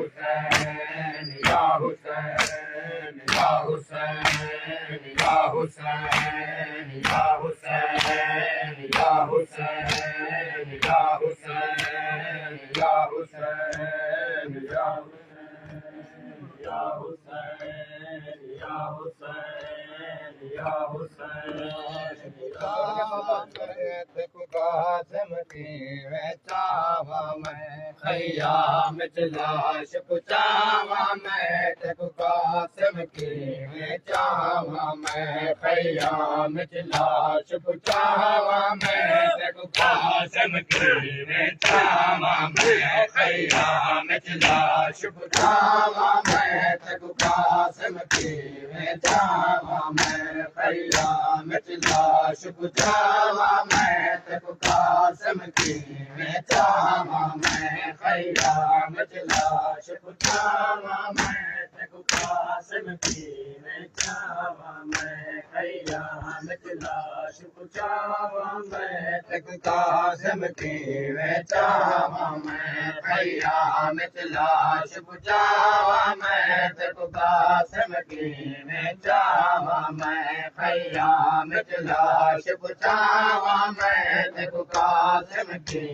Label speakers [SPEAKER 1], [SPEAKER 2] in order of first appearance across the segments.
[SPEAKER 1] हुसैन या हुसैन या हुसैन या हुसैन या हुसैन या हुसैन या हुसैन या हुसैन या या हुसैन या हुसैन या हुसैन कासिम की मैं चावा मैं खयाम लाश पुचावा मैं तेको कासिम की मैं चावा मैं खयाम लाश पुचावा मैं तेको कासिम की मैं चावा मैं खयाम लाश पुचावा मैं तेको कासिम की मैं चावा मैं खयाम लाश पुचावा मैं तेको कासिम की मैं चावा मैं खयाम लाश पुचावा मैं तेको कासिम की मैं चावा मैं खयाम लाश पुचावा मैं तेको कासिम की मैं चावा मैं खयाम लाश पुचावा मैं तेको कासिम की मैं चावा मैं खयाम लाश पुचावा मैं तेको कासिम की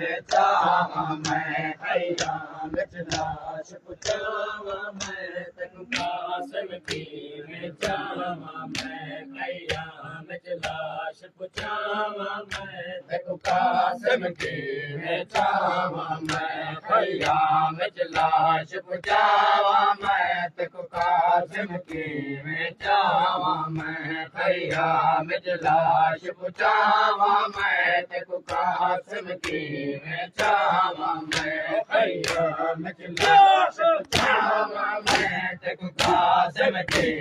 [SPEAKER 1] मैं चावा मैं खयाम लाश पुचावा मैं तेको कासिम की मैं चावा मैं खयाम लाश पुचावा मैं तेको कासिम की मैं चावा मैं खयाम लाश पुचावा मैं तेको कासिम की मैं चावा मैं खयाम लाश पुचावा मैं तेको कासिम की मैं चावा मैं खयाम लाश पुचावा मैं तेको कासिम की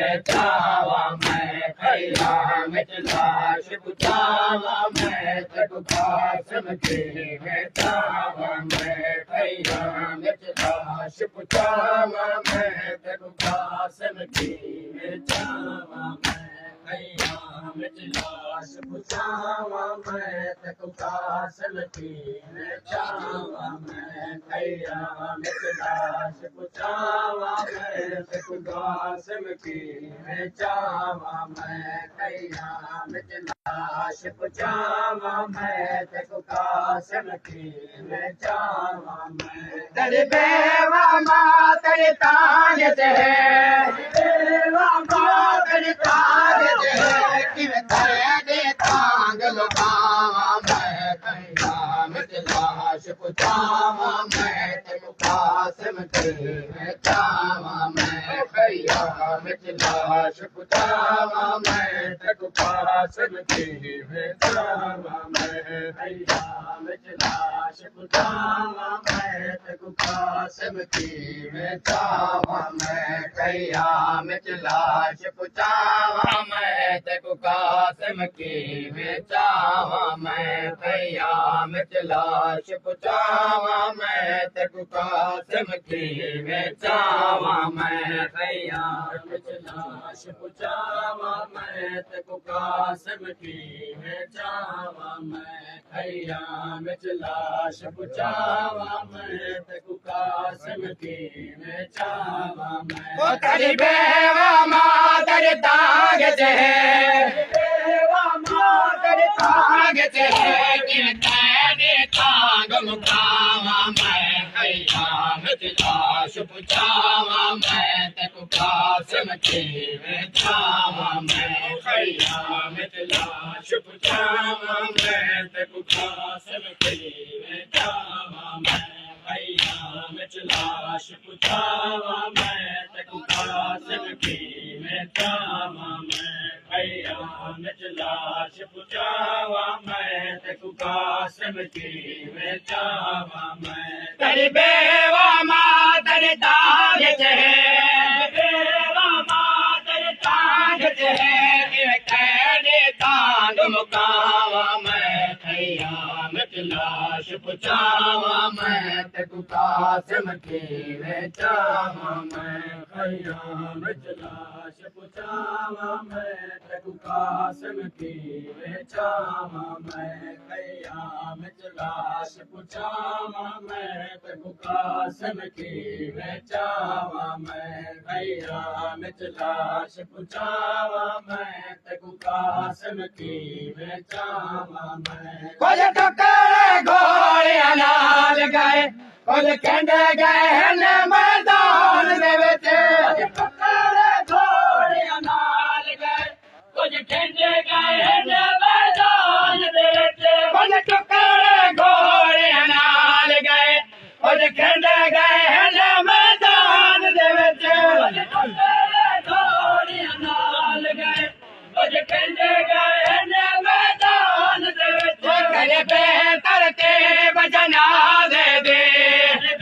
[SPEAKER 1] मैं चावा मैं खयाम लाश पुचावा मैं तेको कासिम की मैं चावा मैं खयाम लाश पुचावा मैं तेको कासिम की मैं चावा मैं खयाम लाश पुचावा मैं तेको कासिम की मैं चावा मैं खयाम लाश पुचावा मैं तेको कासिम की मैं चावा मैं खयाम लाश पुचावा मैं तेको कासिम की मैं चावा मैं तेरे बेवा माँ तेरे ताज है बेवा माँ तेरे ताज है कि तेरे दे तांग लुकावा मैं खयाम लाश पुचावा मैं तेको कासिम की मैं चावा मैं खयाम लाश पुचावा मैं तेको कासिम की मैं चावा मैं खयाम लाश पुचावा मैं तेको कासिम की मैं चावा मैं खयाम लाश पुचावा मैं तेको कासिम की मैं चावा मैं खयाम लाश पुचावा मैं तेको कासिम की मैं चावा मैं खयाम लाश पुचावा मैं तेको कासिम की मैं चावा मैं खयाम लाश पुचावा मैं तेको कासिम की मैं चावा मैं तेरी बेवा माँ तेरे ताज है बेवा माँ तेरे ताज है कि तेरे तांग मुकावा मैं खयाम लाश पुचावा मैं तेको कासिम की मैं चावा मैं खयाम लाश पुचावा मैं तेको कासिम की मैं चावा मैं खयाम लाश पुचावा मैं तेको कासिम की मैं चावा मैं खयाम लाश पुचावा मैं तेको कासिम की मैं चावा मैं तेरी बेवा माँ तेरे ताज है बेवा माँ तेरे ताज है कि तेरे तांग मुकावा मैं खयाम लाश पुछावा मैं तेकू कासिम की वेचावा मैं खयाम लाश पुछावा मैं तेकू कासिम की वेचावा मैं खयाम लाश पुछावा मैं तेकू कासिम की वेचावा मैं खयाम लाश पुछावा मैं तेकू कासिम की वेचावा मैं कुछ टुकड़े घोड़ियां नाल गए कुछ कहंदे गए ने मैदान दे विच कुछ टुकड़े घोड़ियां नाल गए कुछ कहंदे गए ने मैदान दे विच कुछ टुकड़े घोड़ियां नाल गए कुछ कहंदे गए ने मैदान दे विच कुछ टुकड़े घोड़ियां नाल गए कुछ कहंदे गए ने मैदान दे विच करे बेहतर ते बजना दे दे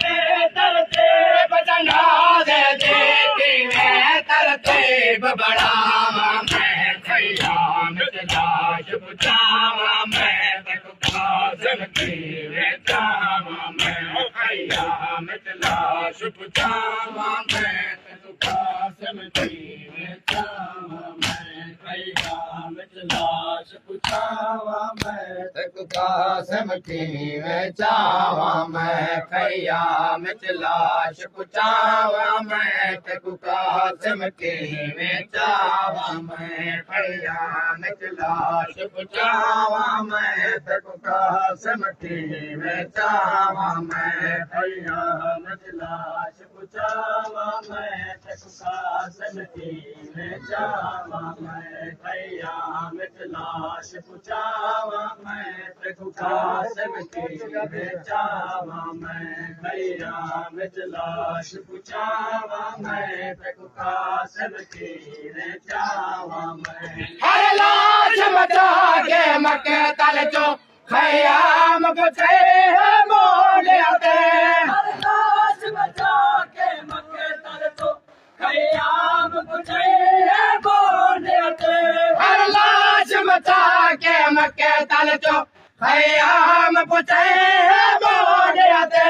[SPEAKER 1] बेहतर ते बजना दे दे बेहतर ते बड़ावा मैं खयाम लाश पुछावा मैं तेकू कासिम की वेचावा मैं खयाम लाश पुछावा मैं तेकू कासिम की वेचावा मैं खयाम लाश पुछावा मैं तेकू कासिम की वेचावा मैं खयाम लाश पुछावा मैं तेकू कासिम की वेचावा मैं खयाम लाश पुछावा मैं तेकू कासिम की वेचावा मैं खयाम लाश पुछावा मैं तेकू कासिम की वेचावा मैं खयाम लाश पुछावा मैं तेकू कासिम की वेचावा मैं खयाम लाश पुछावा मैं तेकू कासिम की वेचावा मैं हर लाश बचा के मक्के तल चो खयाम पुछे मोड़िया ते हर लाश बचा के मक्के तल चो खयाम पुछे मोड़िया ते हर लाश बचा के मक्के तल चो खयाम पुछे मोड़िया ते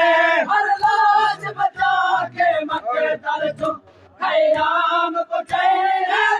[SPEAKER 1] हर लाश बचा के मक्के तल चो खयाम पुछे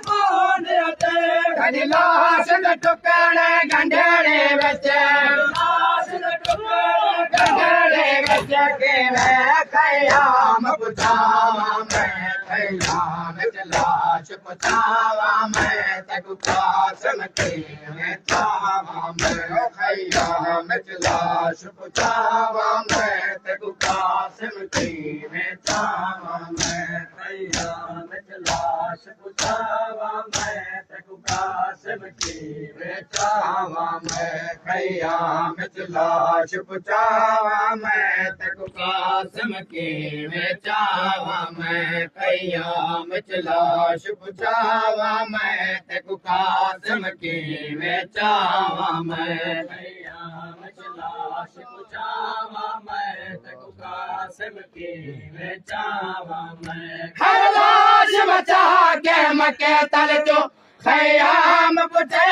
[SPEAKER 1] मोड़िया ते कदी लाश दे टुकड़े गंढड़े विच लाश दे टुकड़े गंढड़े विच के मैं खयाम पुछावा मैं खयाम लाश पुछावा मैं तेकू कासिम की वेचावा मैं खयाम लाश पुछावा मैं तेकू कासिम की वेचावा मैं खयाम लाश पुछावा मैं तेकू कासिम की वेचावा मैं खयाम लाश पुछावा मैं तेकू कासिम की वेचावा मैं खयाम लाश पुछावा मैं तेकू कासिम की वेचावा मैं खयाम लाश पुछावा मैं तेकू कासिम की वेचावा मैं हर लाश बचा के मक्के तल चो खयाम पुछे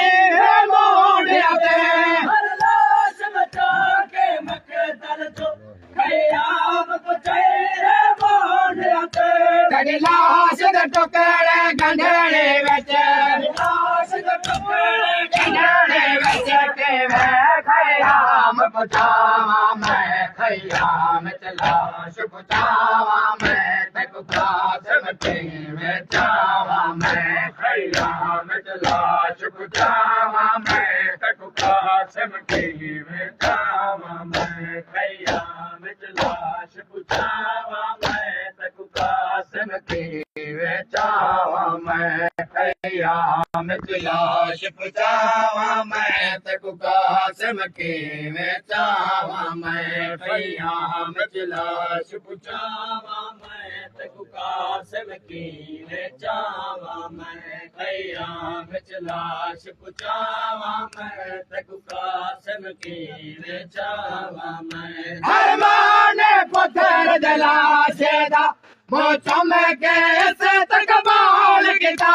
[SPEAKER 1] मोड़िया ते हर लाश बचा के मक्के तल चो खयाम पुछे मोड़िया ते कदी लाश दे टुकड़े गंढड़े विच लाश दे टुकड़े गंढड़े विच के मैं खयाम पुछावा मैं खयाम लाश पुछावा मैं तेकू कासिम की वेचावा मैं खयाम लाश पुछावा मैं तेकू कासिम की वेचावा मैं खयाम लाश पुछावा मैं तेकू कासिम की वेचावा मैं खयाम लाश पुछावा मैं तेकू कासिम की वेचावा मैं खयाम लाश पुछावा मैं तेकू कासिम की वेचावा मैं खयाम लाश पुछावा मैं तेकू कासिम की वेचावा मैं हर माने पत्थर दलाशे दा मोचो में कैसे तक बाल किता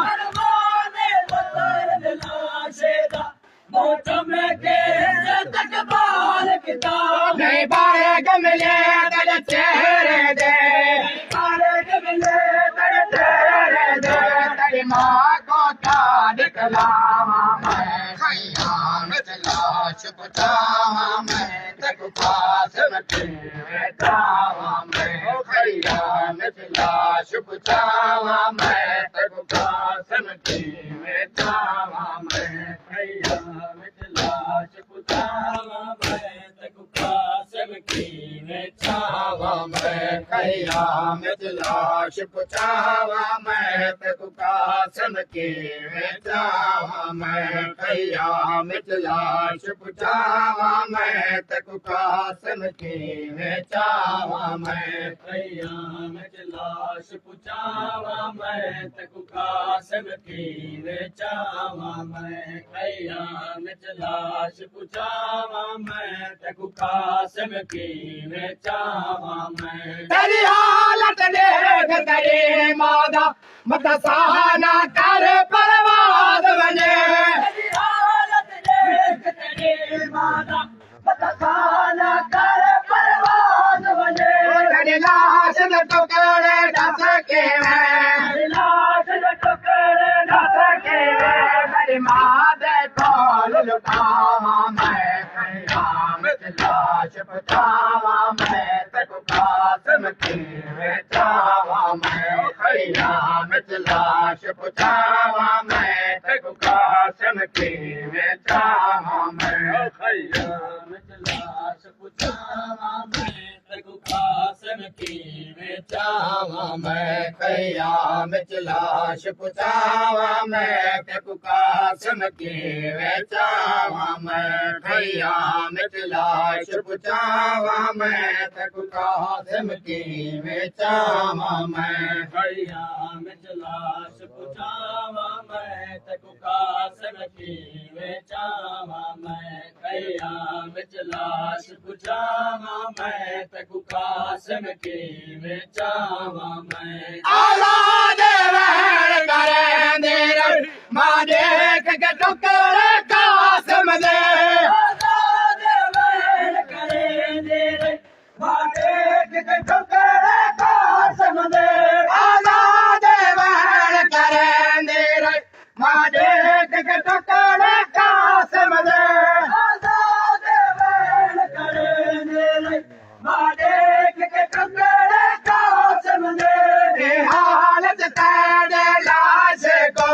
[SPEAKER 1] हर माने पत्थर दलाशे दा मोचो में कैसे तक बाल किता नहीं बारग मिले तेरे चेहरे दे बारग मिले तेरे चेहरे दे तेरी माँ को क्या दिखलावा मैं खयाम लाश पुछावा मैं तेको कासिम की बेटावा मैं खयाम लाश पुछावा मैं तेको कासिम की बेटावा मैं खयाम लाश पुछावा मैं तेको कासिम की बेटावा मैं खयाम लाश पुछावा मैं तेको कासिम की बेटावा मैं खयाम लाश पुछावा मैं तेको कासिम की बेटावा मैं खयाम लाश पुछावा मैं तेको कासिम की बेटावा मैं खयाम लाश पुछावा मैं तेको कासिम की बेटावा मैं तेरी हालत देख तेरी मादा मत सहाना कर परवाद बने तेरी हालत देख तेरी मादा मत सहाना कर परवाद बने तेरी लाश न टुकड़े ढस के तेरी लाश न टुकड़े ढस के तेरी माँ दे कौल लुटावा मैं खयाम लाश पुछावा मैं तेको कासिम की बेटावा मैं खयाम लाश पुछावा मैं तेको कासिम की बेटावा मैं खयाम लाश पुछावा मैं तेको कासिम की बेटावा मैं खयाम लाश पुछावा मैं तेको कासिम की बेटावा मैं खयाम लाश पुछावा मैं तेको कासिम की बेटावा मैं खयाम लाश पुछावा मैं तेको कासिम की बेटावा मैं खयाम लाश पुछावा मैं तेको कासिम की बेटावा मैं औलाद वहर करे मेरे माँ देख के टुकड़े कासिम दे औलाद वहर करे मेरे माँ देख के टुकड़े कासिम दे औलाद वहर करे मेरे माँ देख के टुकड़े कासिम दे औलाद वहर करे मेरे माँ देख के टुकड़े कासिम दे हालत तेरे लाश को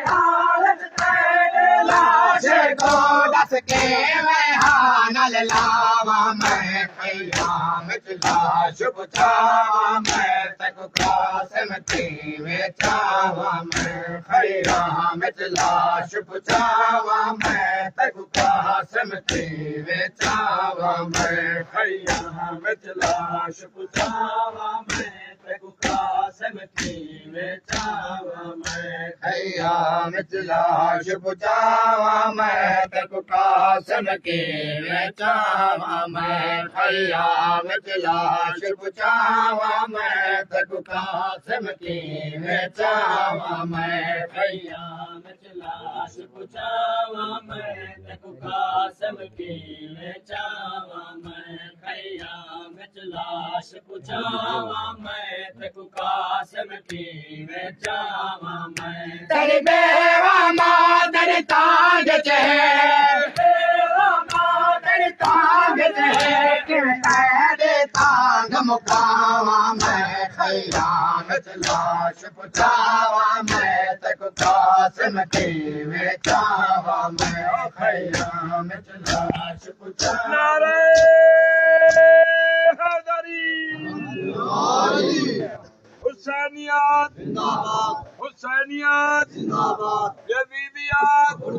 [SPEAKER 1] हालत तेरे लाश को दस के मैं हानल लावा मैं खयाम लाश पुछावा मैं तेको कासिम की बेटावा मैं खयाम लाश पुछावा मैं तेको कासिम की बेटावा मैं खयाम लाश पुछावा मैं तेको कासिम की बेटावा मैं खयाम लाश पुछावा मैं तेको कासिम की बेटावा मैं खयाम लाश पुछावा मैं तेको कासिम की बेटावा मैं खयाम लाश पुछावा मैं तेको कासिम की बेटावा मैं खयाम लाश पुछावा मैं तेको कासिम की बेटावा मैं तेरी बेवा माँ तेरी तांग बेवा माँ तेरी तांग तेरे तांग मुकावा मैं खयाम लाश पुछावा मैं तेको कासिम की बेटावा मैं खयाम लाश पुछावा
[SPEAKER 2] हुसैनियत जिंदाबाद, हुसैनियत जिंदाबाद।